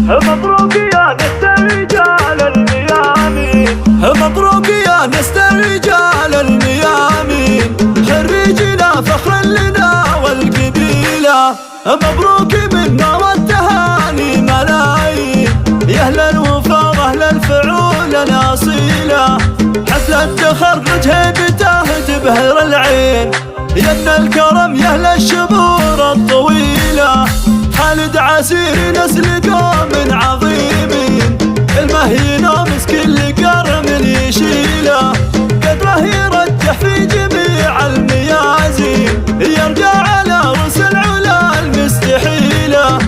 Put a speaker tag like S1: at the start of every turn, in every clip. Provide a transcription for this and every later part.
S1: مبروك يا نسل رجال الميامين،
S2: مبروك يا نسل رجال الميامين، خريجنا فخر لنا والقبيلة. مبروك منا والتهاني ملايين، يا أهل الوفا وأهل الفعول الأصيلة. حفلة تخرج هيبته تبهر العين، يا ابن الكرم يا أهل الشبور الطويلة. خالد عسيري نسل قوم عظيمين، المهين ومسكين لقرم يشيله. قدره يرجح في جميع الميازين، يرجع على رؤوس العلا المستحيلة.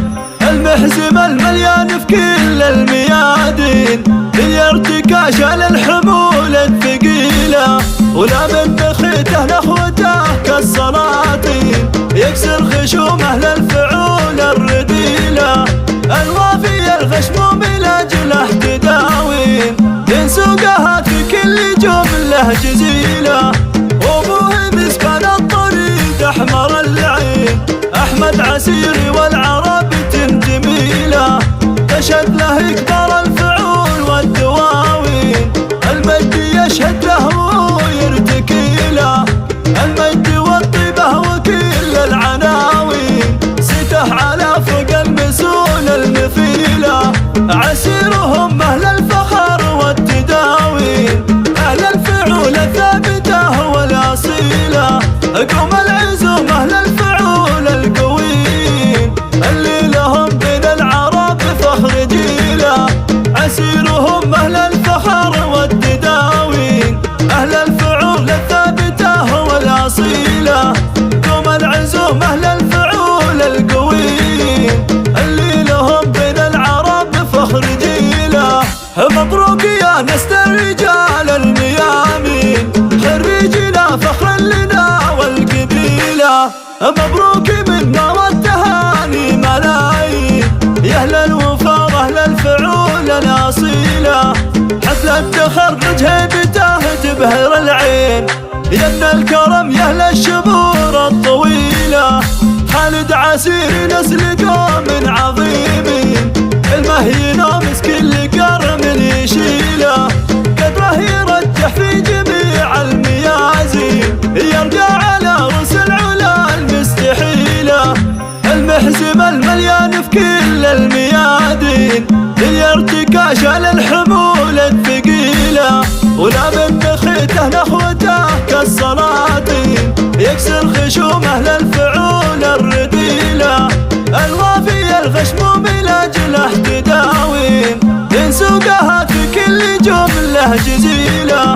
S2: المحزم المليان في كل الميادين، الارتكاش على الحمول الثقيلة. ولا من بخيته نخوته كالسلاطين، يكسر خشوم أهل الفعول الرديلة. الوافي الغشموم لأجله تداوين، ينسوقها في كل جملة جزيلة. وابوه بسبان الطريق أحمر العين، أحمد عسيري والعرب جميلة. تشهد له كبار الفعول والدواوين، المجد يشهد له ويرتكي له. المجد والطيبة وكل العناوين، سته على فوق المسؤول المثيلة. عسيرهم أهل الفخر والتداوين، أهل الفعول الثابتة والأصيلة. قوم العزوم أهل الفعول القويين، اللي لهم بين العرب فخر جيلة. عسيرهم أهل الفخر والتداوين، أهل الفعول الثابتة والأصيلة. قوم العزوم أهل الفعول القويين، اللي لهم بين العرب فخر جيلة. مبروك يا نسل رجال الميامين، خريجنا فخر لنا والقبيلة. مبروك منا والتهاني ملايين، يا أهل الوفا وأهل الفعول الأصيلة. حفلة تخرج هيبته تبهر العين، يا ابن الكرم يا أهل الشبور الطويلة. خالد عسيري نسل قوم عظيمين، المهين ومسكين لقرم يشيله. قدره يرجح في جميع الميازين، يرجع على رؤوس العلا المستحيلة. المحزم المليان في كل الميادين، الارتكاش على الحمول الثقيلة. ولا من بخيته نخوته كالسلاطين، يكسر خشوم أهل الفعول الرديلة. الوافي الغشموم لأجله تداوين، ينسوقها في كل جملة جزيلة.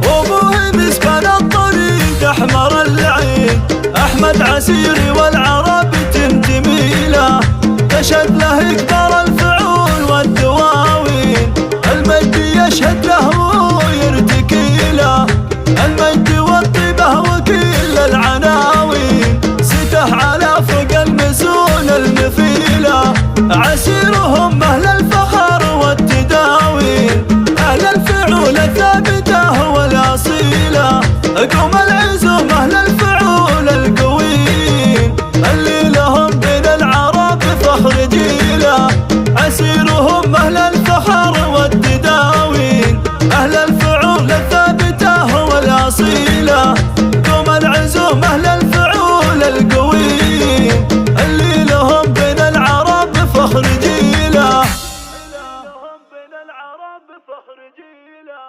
S2: وابوه بسبان الطريق أحمر العين، أحمد عسيري والعرب جميلة. تشهد له كبار الفعول والدواوين، المجد يشهد له ويرتكي له. المجد والطيبة وكل العناوين، سته على فوق المسؤول المثيلة. عسيرهم أهل الفخر والتداوين، أهل الفعول الثابتة والأصيلة. قوم العزوم أهل الفعول القويين، اللي لهم بين العرب فخر جيلة. عسيرهم أهل الفخر والتداوين، أهل الفعول الثابتة والأصيلة. قوم العزوم أهل الفعول القويين، اللي لهم بين العرب فخر جيلة.
S1: لهم بين العرب فخر جيلة.